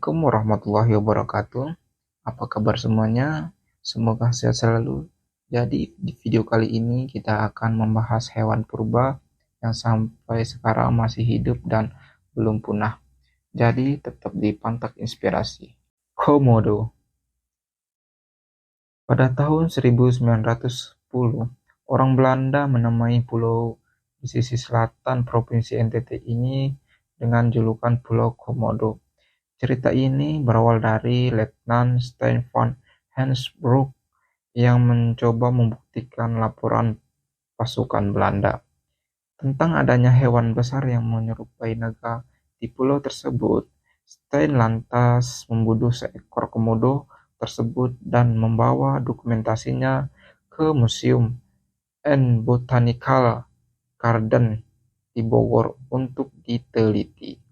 Assalamualaikum warahmatullahi wabarakatuh. Apa kabar semuanya? Semoga sehat selalu. Jadi di video kali ini kita akan membahas hewan purba yang sampai sekarang masih hidup dan belum punah. Jadi tetap dipantau inspirasi. Komodo. Pada tahun 1910, orang Belanda menamai pulau di sisi selatan Provinsi NTT ini dengan julukan Pulau Komodo. Cerita ini berawal dari Letnan Stein van Hensbroek yang mencoba membuktikan laporan pasukan Belanda tentang adanya hewan besar yang menyerupai naga di pulau tersebut. Stein lantas membunuh seekor komodo tersebut dan membawa dokumentasinya ke Museum and Botanical Garden di Bogor untuk diteliti.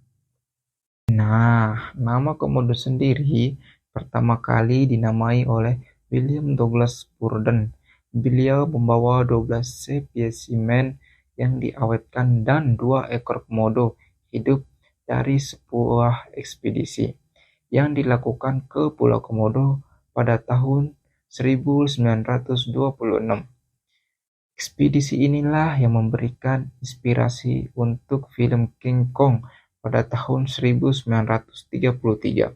Nah, nama komodo sendiri pertama kali dinamai oleh William Douglas Burden. Beliau membawa 12 spesimen yang diawetkan dan 2 ekor komodo hidup dari sebuah ekspedisi yang dilakukan ke Pulau Komodo pada tahun 1926. Ekspedisi inilah yang memberikan inspirasi untuk film King Kong pada tahun 1933.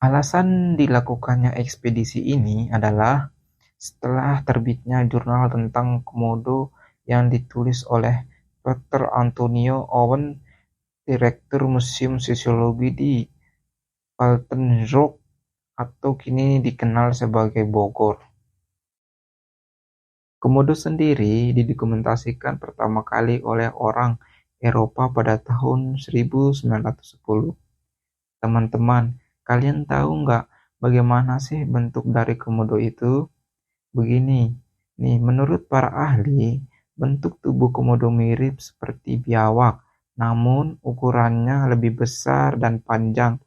Alasan dilakukannya ekspedisi ini adalah setelah terbitnya jurnal tentang komodo yang ditulis oleh Peter Antonio Owen, Direktur Museum Sosiologi di Waltensdorp atau kini dikenal sebagai Bogor. Komodo sendiri didokumentasikan pertama kali oleh orang Eropa pada tahun 1910. Teman-teman, kalian tahu nggak bagaimana sih bentuk dari komodo itu? Begini, nih menurut para ahli, bentuk tubuh komodo mirip seperti biawak, namun ukurannya lebih besar dan panjang.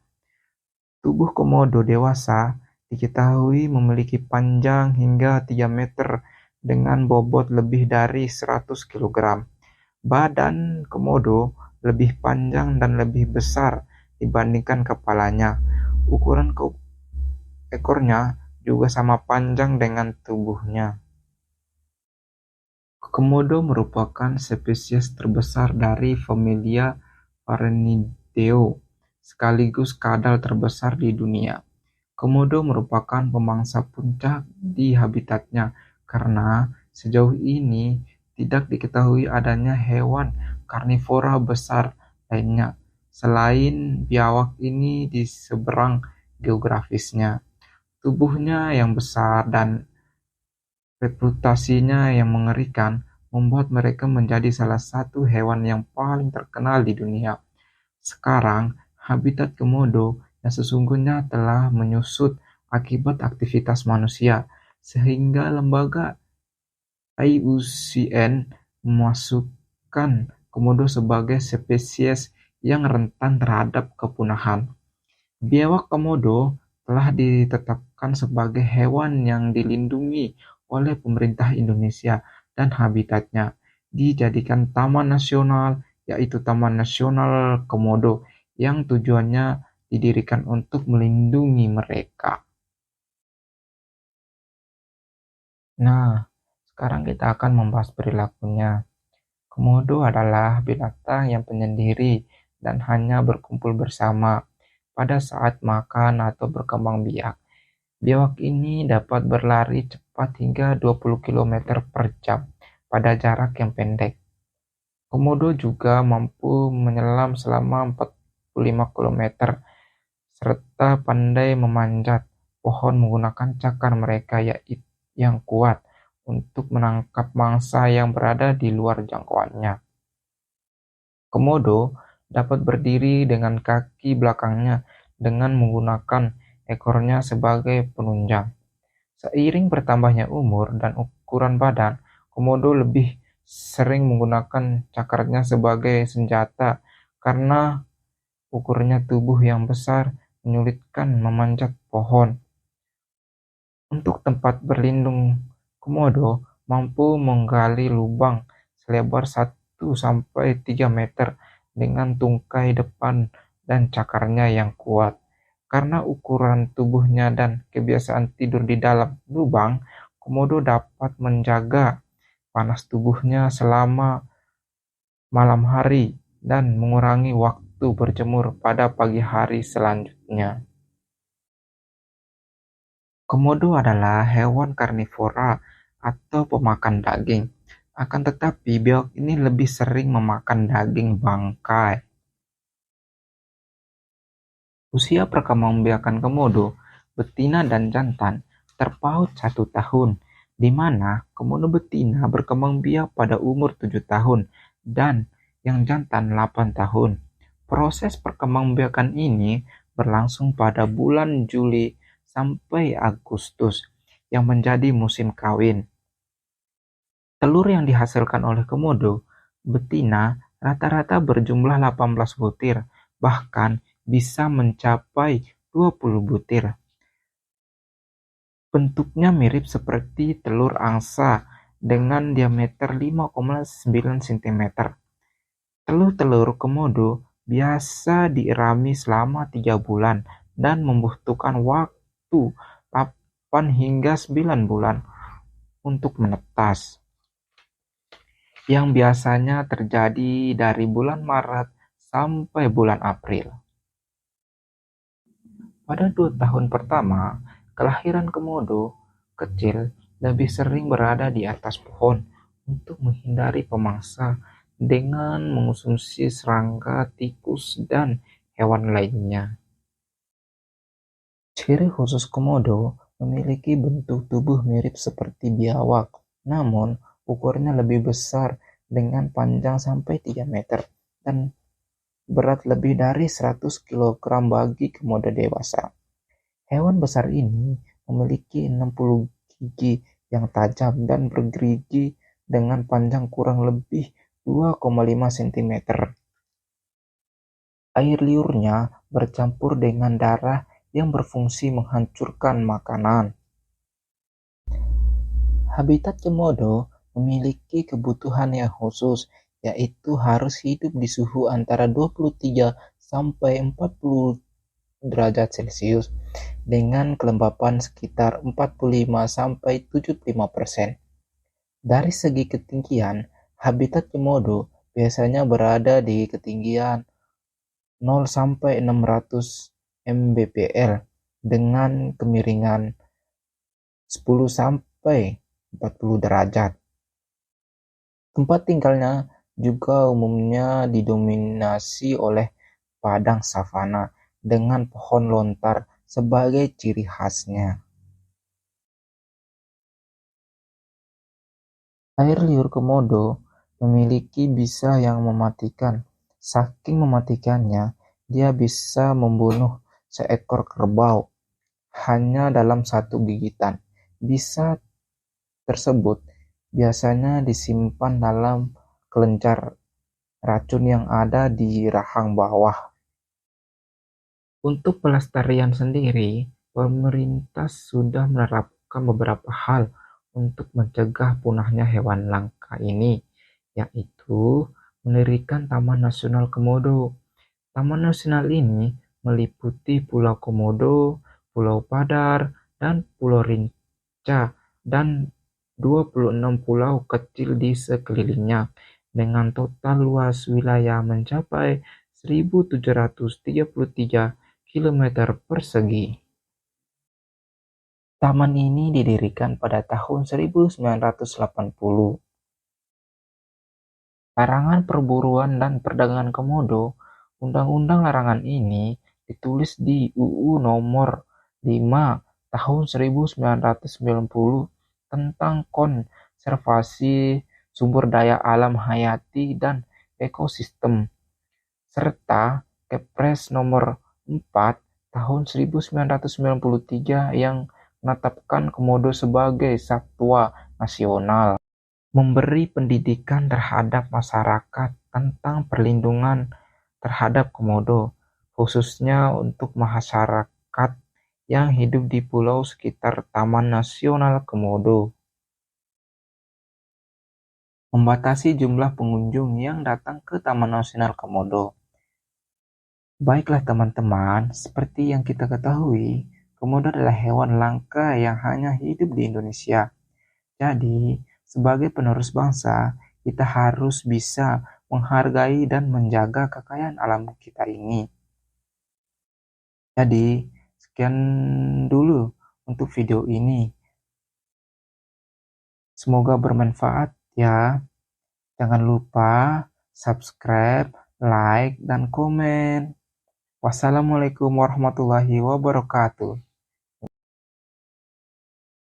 Tubuh komodo dewasa diketahui memiliki panjang hingga 3 meter dengan bobot lebih dari 100 kg. Badan komodo lebih panjang dan lebih besar dibandingkan kepalanya. Ukuran ekornya juga sama panjang dengan tubuhnya. Komodo merupakan spesies terbesar dari familia Pharynideo, sekaligus kadal terbesar di dunia. Komodo merupakan pemangsa puncak di habitatnya karena sejauh ini tidak diketahui adanya hewan karnivora besar lainnya selain biawak ini di seberang geografisnya. Tubuhnya yang besar dan reputasinya yang mengerikan membuat mereka menjadi salah satu hewan yang paling terkenal di dunia. Sekarang, habitat komodo yang sesungguhnya telah menyusut akibat aktivitas manusia, sehingga lembaga IUCN memasukkan komodo sebagai spesies yang rentan terhadap kepunahan. Biawak komodo telah ditetapkan sebagai hewan yang dilindungi oleh pemerintah Indonesia dan habitatnya dijadikan taman nasional, yaitu Taman Nasional Komodo, yang tujuannya didirikan untuk melindungi mereka. Nah, sekarang kita akan membahas perilakunya. Komodo adalah binatang yang penyendiri dan hanya berkumpul bersama pada saat makan atau berkembang biak. Biawak ini dapat berlari cepat hingga 20 km per jam pada jarak yang pendek. Komodo juga mampu menyelam selama 45 km serta pandai memanjat pohon menggunakan cakar mereka yang kuat untuk menangkap mangsa yang berada di luar jangkauannya. Komodo dapat berdiri dengan kaki belakangnya dengan menggunakan ekornya sebagai penunjang. Seiring bertambahnya umur dan ukuran badan, komodo lebih sering menggunakan cakarnya sebagai senjata karena ukurnya tubuh yang besar menyulitkan memanjat pohon. Untuk tempat berlindung, komodo mampu menggali lubang selebar 1-3 meter dengan tungkai depan dan cakarnya yang kuat. Karena ukuran tubuhnya dan kebiasaan tidur di dalam lubang, komodo dapat menjaga panas tubuhnya selama malam hari dan mengurangi waktu berjemur pada pagi hari selanjutnya. Komodo adalah hewan karnivora atau pemakan daging. Akan tetapi, biawak ini lebih sering memakan daging bangkai. Usia perkembangbiakan komodo, betina dan jantan, terpaut 1 tahun, di mana komodo betina berkembang biak pada umur 7 tahun dan yang jantan 8 tahun. Proses perkembangbiakan ini berlangsung pada bulan Juli sampai Agustus, yang menjadi musim kawin. Telur yang dihasilkan oleh komodo betina rata-rata berjumlah 18 butir, bahkan bisa mencapai 20 butir. Bentuknya mirip seperti telur angsa dengan diameter 5,9 cm. Telur-telur komodo biasa diirami selama 3 bulan dan membutuhkan waktu 8 hingga 9 bulan untuk menetas, yang biasanya terjadi dari bulan Maret sampai bulan April. Pada 2 tahun pertama, kelahiran komodo kecil lebih sering berada di atas pohon untuk menghindari pemangsa dengan mengonsumsi serangga, tikus, dan hewan lainnya. Ciri khusus komodo memiliki bentuk tubuh mirip seperti biawak, namun ukurannya lebih besar dengan panjang sampai 3 meter dan berat lebih dari 100 kg bagi komodo dewasa. Hewan besar ini memiliki 60 gigi yang tajam dan bergerigi dengan panjang kurang lebih 2,5 cm. Air liurnya bercampur dengan darah yang berfungsi menghancurkan makanan. Habitat komodo memiliki kebutuhan yang khusus, yaitu harus hidup di suhu antara 23 sampai 40 derajat Celcius dengan kelembapan sekitar 45 sampai 75%. Dari segi ketinggian, habitat komodo biasanya berada di ketinggian 0 sampai 600 mdpl dengan kemiringan 10 sampai 40 derajat. Tempat tinggalnya juga umumnya didominasi oleh padang savana dengan pohon lontar sebagai ciri khasnya. Air liur komodo memiliki bisa yang mematikan. Saking mematikannya, dia bisa membunuh seekor kerbau hanya dalam satu gigitan. Bisa tersebut biasanya disimpan dalam kelenjar racun yang ada di rahang bawah. Untuk pelestarian sendiri, pemerintah sudah menerapkan beberapa hal untuk mencegah punahnya hewan langka ini, yaitu mendirikan Taman Nasional Komodo. Taman nasional ini meliputi Pulau Komodo, Pulau Padar, dan Pulau Rinca, dan 26 pulau kecil di sekelilingnya, dengan total luas wilayah mencapai 1.733 km persegi. Taman ini didirikan pada tahun 1980. Larangan perburuan dan perdagangan komodo. Undang-undang larangan ini ditulis di UU Nomor 5 Tahun 1990 tentang konservasi sumber daya alam hayati dan ekosistem, serta Kepres Nomor 4 Tahun 1993 yang menetapkan komodo sebagai satwa nasional. Memberi pendidikan terhadap masyarakat tentang perlindungan terhadap komodo, khususnya untuk masyarakat yang hidup di pulau sekitar Taman Nasional Komodo. Membatasi jumlah pengunjung yang datang ke Taman Nasional Komodo. Baiklah teman-teman, seperti yang kita ketahui, komodo adalah hewan langka yang hanya hidup di Indonesia. Jadi, sebagai penerus bangsa, kita harus bisa menghargai dan menjaga kekayaan alam kita ini. Jadi, sekian dulu untuk video ini. Semoga bermanfaat ya. Jangan lupa subscribe, like, dan komen. Wassalamualaikum warahmatullahi wabarakatuh.